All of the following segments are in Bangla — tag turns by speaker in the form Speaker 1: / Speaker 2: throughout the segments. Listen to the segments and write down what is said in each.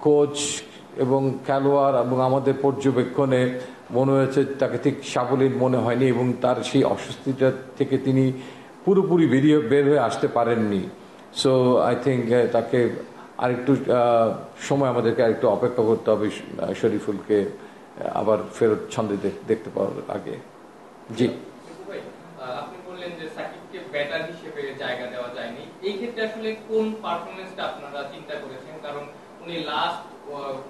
Speaker 1: কোচ এবং খেলোয়াড় এবং আমাদের পর্যবেক্ষণে মনে হয়েছে তাকে ঠিক সাবলীল মনে হয়নি এবং তার সেই অস্বস্তিটা থেকে তিনি পুরোপুরি বের হয়ে আসতে পারেননি। সো আই থিঙ্ক তাকে আরেকটু সময় আমাদেরকে আরেকটু অপেক্ষা করতে হবে শরীফুলকে আবার ফেরত ছন্দে দেখতে পাওয়ার আগে। জি,
Speaker 2: আপনি বললেন যে সাকিবকে ব্যাটার হিসেবে জায়গা দেওয়া যায়নি, এই ক্ষেত্রে আসলে কোন পারফরমেন্সটা আপনারা চিন্তা করেছেন? কারণ উনি লাস্ট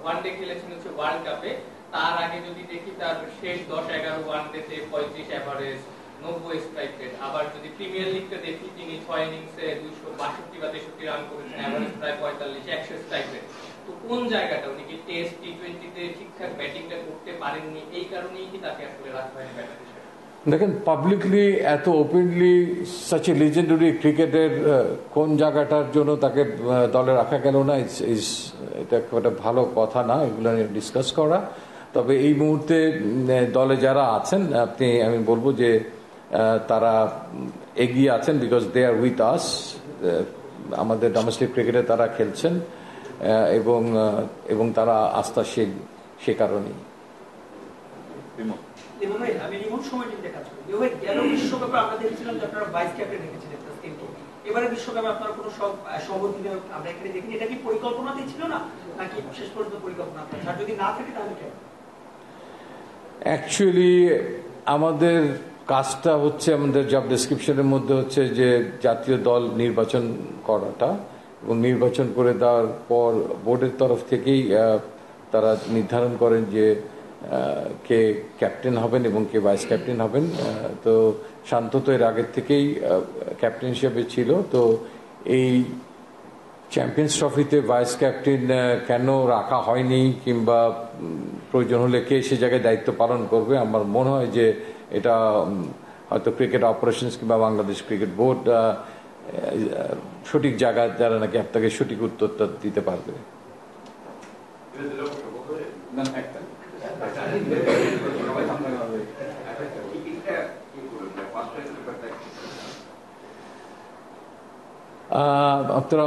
Speaker 2: ওয়ানডে খেলেছেন হচ্ছে ওয়ার্ল্ড কাপে, তার আগে যদি দেখি তার শেষ 10-11 ওয়ানডেতে 35 এভারেজ, 90 স্ট্রাইক রেট। আবার যদি প্রিমিয়ার লিগটা দেখি, তিনি 6 ইনিংসে 262 বা 63 রান করেছেন, এভারেজ প্রায় 45, 100 স্ট্রাইক রেট। তো কোন জায়গাটা উনি কি টেস্ট টি20তে ঠিকঠাক ব্যাটিংটা করতে পারেননি, এই কারণেই কি তাকে আসলে রাখা হয়নি ব্যাটার হিসেবে?
Speaker 1: দেখেন, পাবলিকলি এত ওপেনলি সাচ এ লিজেন্ডারি ক্রিকেটের কোন জায়গাটার জন্য তাকে দলে রাখা গেল না, এটা একটা ভালো কথা না এগুলো নিয়ে ডিসকাস করা। তবে এই মুহূর্তে দলে যারা আছেন আমি বলবো যে তারা এগিয়ে আছেন, because they R with us. আমাদের ডোমেস্টিক ক্রিকেটে তারা খেলছেন এবং তারা আস্থাশীল সে কারণেই।
Speaker 3: আমি রিমোট সময় কাজ করি। গেল বিশ্বকাপে আমরা দেখছিলাম যে আপনারা ভাইস ক্যাপ্টেন রেখেছিলেন তাসকিনকে, এবারে বিশ্বকাপে আপনারা কোনো সহমত আমরা এখানে দেখিনি। এটা কি পরিকল্পনাতেই ছিল না, নাকি শেষ পর্যন্ত পরিকল্পনা আপনার? আর যদি না থাকে তাহলে কেন?
Speaker 1: অ্যাকচুয়ালি আমাদের কাজটা হচ্ছে, আমাদের জব ডেসক্রিপশনের মধ্যে হচ্ছে যে জাতীয় দল নির্বাচন করাটা, এবং নির্বাচন করে দেওয়ার পর বোর্ডের তরফ থেকেই তারা নির্ধারণ করেন যে কে ক্যাপ্টেন হবেন এবং কে ভাইস ক্যাপ্টেন হবেন। তো শান্ত তো এর আগের থেকেই ক্যাপ্টেন হিসেবে ছিল। তো এই চ্যাম্পিয়ন্স ট্রফিতে ভাইস ক্যাপ্টেন কেন রাখা হয়নি, কিংবা প্রয়োজন হলে কে সে জায়গায় দায়িত্ব পালন করবে, আমার মনে হয় যে এটা হয়তো ক্রিকেট অপারেশনস কিংবা বাংলাদেশ ক্রিকেট বোর্ড সঠিক জায়গায় যারা নাকি আপনাকে সঠিক উত্তরটা দিতে পারবে। আপনারা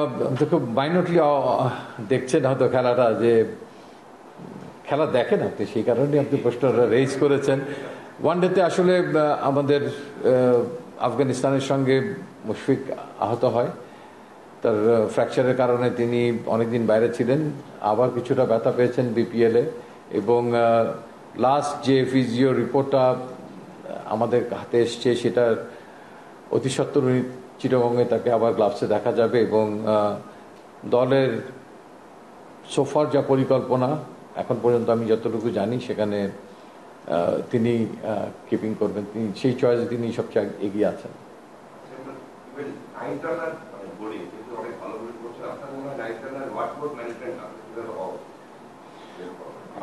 Speaker 1: খুব মাইনরলি দেখছেন হয়তো খেলাটা, যে খেলা দেখেন আপনি, সেই কারণে আপনি প্রশ্নটা রেজ করেছেন। ওয়ানডেতে আসলে আমাদের আফগানিস্তানের সঙ্গে মুশফিক আহত হয়, তার ফ্র্যাকচারের কারণে তিনি অনেকদিন বাইরে ছিলেন, আবার কিছুটা ব্যথা পেয়েছেন বিপিএলে, এবং লাস্ট যে ফিজিও রিপোর্টটা আমাদের হাতে এসছে সেটার অতি সত্বর চিটাগংয়ে তাকে আবার গ্লাভসে দেখা যাবে, এবং দলের সোফার যা পরিকল্পনা এখন পর্যন্ত আমি যতটুকু জানি সেখানে তিনি কিপিং করবেন, তিনি সেই চয়েসে তিনি সবচেয়ে এগিয়ে আছেন।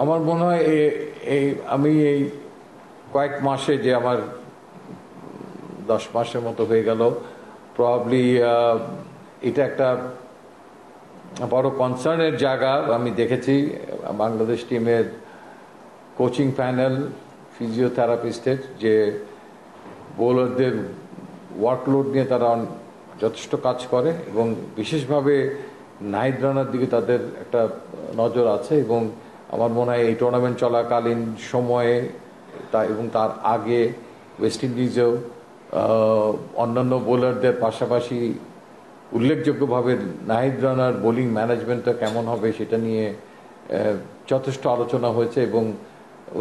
Speaker 1: আমার মনে হয় আমি এই কয়েক মাসে, যে আমার 10 মাসের মতো হয়ে গেল, প্রবাবলি এটা একটা বড় কনসার্নের জায়গা আমি দেখেছি বাংলাদেশ টিমের কোচিং প্যানেল, ফিজিওথেরাপিস্টের, যে বোলারদের ওয়ার্কলোড নিয়ে তারা যথেষ্ট কাজ করে, এবং বিশেষভাবে নাহিদ রানার দিকে তাদের একটা নজর আছে। এবং আমার মনে হয় এই টুর্নামেন্ট চলাকালীন সময়ে এবং তার আগে ওয়েস্ট ইন্ডিজেও অন্যান্য বোলারদের পাশাপাশি উল্লেখযোগ্যভাবে নাহিদ রানার বোলিং ম্যানেজমেন্টটা কেমন হবে সেটা নিয়ে যথেষ্ট আলোচনা হয়েছে, এবং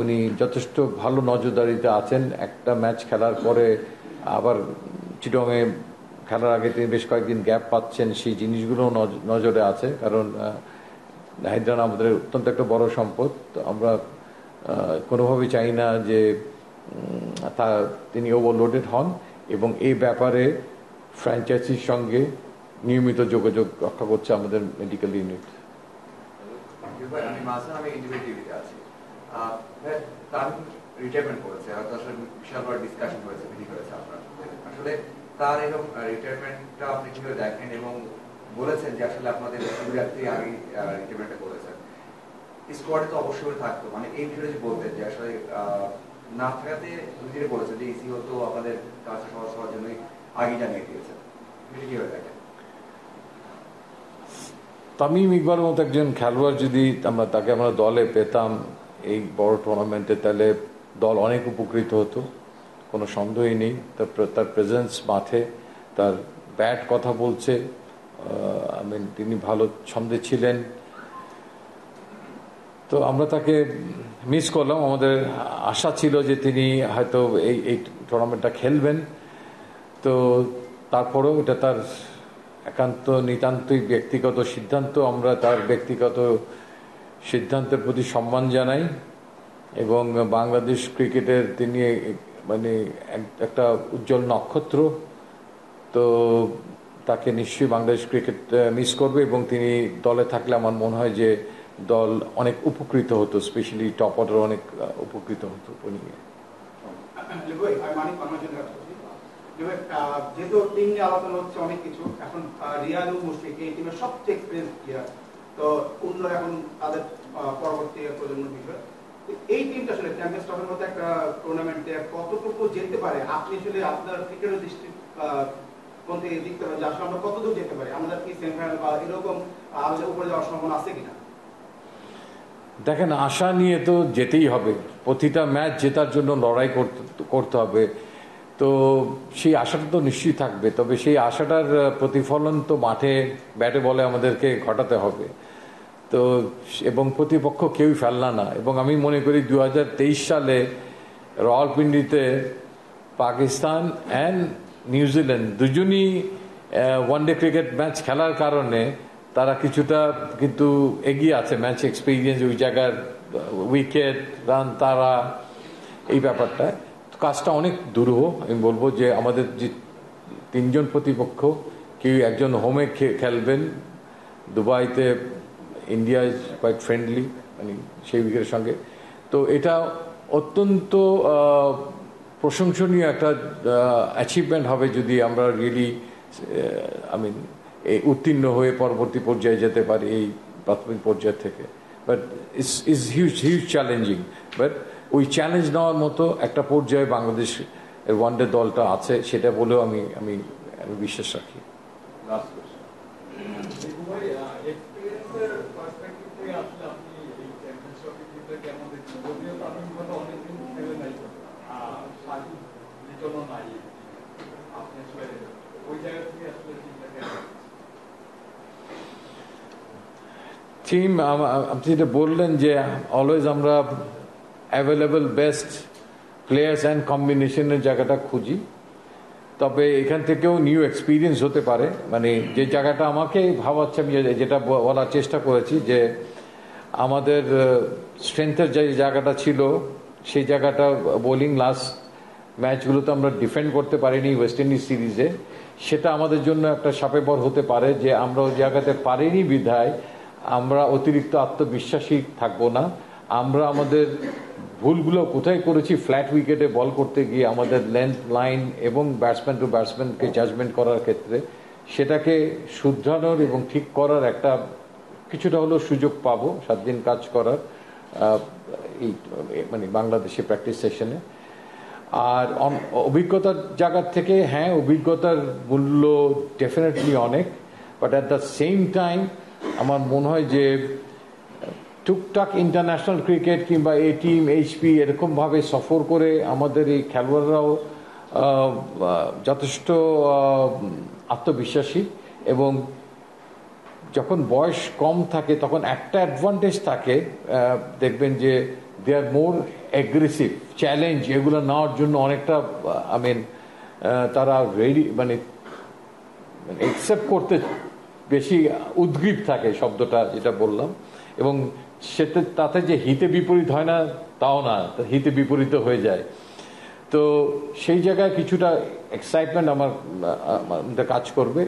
Speaker 1: উনি যথেষ্ট ভালো নজরদারিতে আছেন। একটা ম্যাচ খেলার পরে আবার চিটংয়ে খেলার আগে তিনি বেশ কয়েকদিন গ্যাপ পাচ্ছেন, সেই জিনিসগুলো নজরে আছে, কারণ নাহিদ রানা আমাদের অত্যন্ত একটা বড় সম্পদ। আমরা কোনোভাবেই চাই না যে তিনি ওভারলোডেড হন, এবং এই ব্যাপারে ফ্র্যাঞ্চাইজির সঙ্গে নিয়মিত যোগাযোগ রক্ষা করছে আমাদের মেডিকেল ইউনিট।
Speaker 4: তার এরকম রিটায়ারমেন্টটা আপনি কিভাবে দেখেন, এবং বলেছেন যে আসলে আপনাদের আগে রিটায়ারমেন্টটা করেছেন, স্কোয়াডে তো অবশ্যই থাকতো, মানে এই বিষয়ে যে বলতেন যে আসলে না থাকাতে তিনি বলেছেন যে ইসি হতো আপনাদের কাছে সবার জন্যই আগে জানিয়ে দিয়েছেন, কিভাবে দেখেন?
Speaker 1: তামিম ইকবালের মতো একজন খেলোয়াড় যদি তাকে আমরা দলে পেতাম এই বড় টুর্নামেন্টে, তাহলে দল অনেক উপকৃত হতো, কোনো সন্দেহই নেই। তার প্রেজেন্স মাঠে, তার ব্যাট কথা বলছে, তিনি ভালো ছন্দে ছিলেন। তো আমরা তাকে মিস করলাম। আমাদের আশা ছিল যে তিনি হয়তো এই টুর্নামেন্টটা খেলবেন। তো তারপরেও এটা তার একান্ত নিতান্তই ব্যক্তিগত সিদ্ধান্ত। আমরা তার ব্যক্তিগত সিদ্ধান্তের প্রতি সম্মান জানাই এবং বাংলাদেশ ক্রিকেটের তিনি একটা উজ্জ্বল নক্ষত্র। তো তাকে নিশ্চয়ই বাংলাদেশ ক্রিকেট মিস করবে এবং তিনি দলে থাকলে আমার মনে হয় যে দল অনেক উপকৃত হতো, স্পেশালি টপ অর্ডার অনেক উপকৃত হতো নিয়ে।
Speaker 5: যেহেতু টিম নিয়ে আলোচনা হচ্ছে অনেক কিছু, এখন রিয়াদ ও মুশফিক এই টিমের সবচেয়ে এক্সপিরিয়েন্স প্লেয়ার, তো অন্য এখন তাদের পরবর্তী প্রজন্মের বিষয়। এই টিমটা আসলে চ্যাম্পিয়ন্স ট্রফির মতো একটা টুর্নামেন্টে কতটুকু যেতে পারে, আপনি আসলে আপনার ক্রিকেটের দৃষ্টি কোন থেকে দেখতে পারেন যে আসলে আমরা কতদূর যেতে পারি? আমাদের কি সেমিফাইনাল বা এরকম আমাদের উপরে যাওয়ার সম্ভাবনা আছে কিনা?
Speaker 1: দেখেন, আশা নিয়ে তো যেতেই হবে, প্রতিটা ম্যাচ জেতার জন্য লড়াই করতে হবে। তো সেই আশাটা তো নিশ্চয়ই থাকবে, তবে সেই আশাটার প্রতিফলন তো মাঠে ব্যাটে বলে আমাদেরকে ঘটাতে হবে। তো এবং প্রতিপক্ষ কেউই ফেলনা না। এবং আমি মনে করি 2023 সালে রাওয়ালপিন্ডিতে পাকিস্তান অ্যান্ড নিউজিল্যান্ড দুজনই ওয়ানডে ক্রিকেট ম্যাচ খেলার কারণে তারা কিছুটা কিন্তু এগিয়ে আছে ম্যাচ এক্সপিরিয়েন্স, ওই জায়গার উইকেট রান তারা, এই ব্যাপারটা কাজটা অনেক দুরূহ। আমি বলবো যে আমাদের যে তিনজন প্রতিপক্ষ, কেউ একজন হোমে খেলবেন দুবাইতে, ইন্ডিয়া ইজ কোয়াইট ফ্রেন্ডলি সেই উইকেটের সঙ্গে। তো এটা অত্যন্ত প্রশংসনীয় একটা অ্যাচিভমেন্ট হবে যদি আমরা রিয়েলি উত্তীর্ণ হয়ে পরবর্তী পর্যায়ে যেতে পারি এই প্রাথমিক পর্যায় থেকে। But is huge challenging, but ওই চ্যালেঞ্জ নেওয়ার মতো একটা পর্যায়ে বাংলাদেশ ওয়ানডে দলটা আছে, সেটা বলেও আমি বিশ্বাস রাখি। টিম, আপনি যেটা বললেন যে অলওয়েজ আমরা অ্যাভেলেবল বেস্ট প্লেয়ার্স অ্যান্ড কম্বিনেশনের জায়গাটা খুঁজি, তবে এখান থেকেও নিউ এক্সপিরিয়েন্স হতে পারে। যে জায়গাটা আমাকে ভাবাচ্ছে, আমি যেটা বলার চেষ্টা করেছি যে আমাদের স্ট্রেংথের যে জায়গাটা ছিল সেই জায়গাটা বোলিং লাস্ট ম্যাচগুলোতে আমরা ডিফেন্ড করতে পারিনি ওয়েস্ট ইন্ডিজ সিরিজে, সেটা আমাদের জন্য একটা শাপে বর হতে পারে যে আমরা ওই জায়গাতে পারিনি বিধায় আমরা অতিরিক্ত আত্মবিশ্বাসী থাকবো না। আমরা আমাদের ভুলগুলো কোথায় করেছি, ফ্ল্যাট উইকেটে বল করতে গিয়ে আমাদের লেন্থ লাইন এবং ব্যাটসম্যান টু ব্যাটসম্যানকে জাজমেন্ট করার ক্ষেত্রে সেটাকে শুধরানোর এবং ঠিক করার একটা কিছুটা হলেও সুযোগ পাবো 7 দিন কাজ করার এই বাংলাদেশে প্র্যাকটিস সেশনে। আর অভিজ্ঞতার জায়গার থেকে হ্যাঁ, অভিজ্ঞতার মূল্য ডেফিনেটলি অনেক, but at the same time আমার মনে হয় যে টুকটাক ইন্টারন্যাশনাল ক্রিকেট কিংবা এ টিম এইচপি এরকমভাবে সফর করে আমাদের এই খেলোয়াড়রাও যথেষ্ট আত্মবিশ্বাসী, এবং যখন বয়স কম থাকে তখন একটা অ্যাডভান্টেজ থাকে, দেখবেন যে দে আর মোর অ্যাগ্রেসিভ, চ্যালেঞ্জ এগুলো নেওয়ার জন্য অনেকটা তারা রেডি, অ্যাকসেপ্ট করতে বেশি উদ্গ্রীব থাকে, শব্দটা যেটা বললাম। এবং সেটা তাতে যে হিতে বিপরীত হয় না তাও না, হিতে বিপরীত হয়ে যায়। তো সেই জায়গায় কিছুটা এক্সাইটমেন্ট আমার কাজ করবে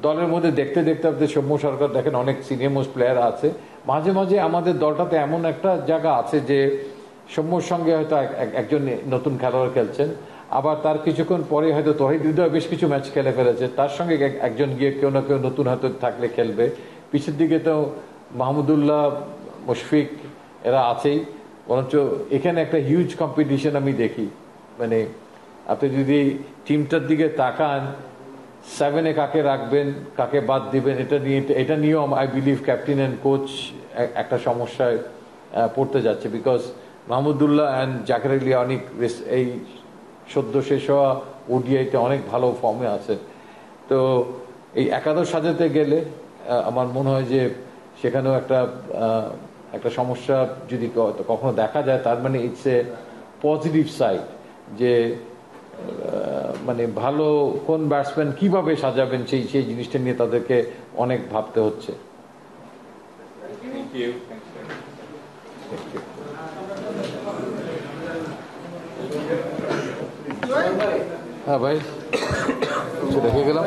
Speaker 1: দলের মধ্যে। দেখতে দেখতে আপনি সৌম্য সরকার দেখেন, অনেক সিনিয়র মোস্ট প্লেয়ার আছে। মাঝে মাঝে আমাদের দলটাতে এমন একটা জায়গা আছে যে সৌম্যর সঙ্গে হয়তো একজন নতুন খেলোয়াড় খেলছেন, আবার তার কিছুক্ষণ পরে হয়তো তহিদ হৃদয় বেশ কিছু ম্যাচ খেলে ফেলেছে, তার সঙ্গে একজন গিয়ে কেউ না কেউ নতুন হয়তো থাকলে খেলবে। পিছের দিকে তো মাহমুদুল্লাহ, মুশফিক এরা আছেই, বরঞ্চ এখানে একটা হিউজ কম্পিটিশন আমি দেখি। আপনি যদি টিমটার দিকে তাকান, 7-এ কাকে রাখবেন, কাকে বাদ দিবেন, এটা নিয়েও I believe captain and coach একটা সমস্যায় পড়তে যাচ্ছে। বিকজ মাহমুদুল্লাহ অ্যান্ড জাকের আলী অনেক এই সদ্য শেষ হওয়া ওডিআইতে অনেক ভালো ফর্মে আছে। তো এই একাদশ সাজাতে গেলে আমার মনে হয় যে সেখানেও একটা সমস্যা যদি কখনো দেখা যায়, তার মানে ইটস এ পজিটিভ সাইড, যে মানে ভালো কোন ব্যাটসম্যান কিভাবে সাজাবেন সেই জিনিসটা নিয়ে তাদেরকে অনেক ভাবতে হচ্ছে। হ্যাঁ ভাই, রেখে গেলাম।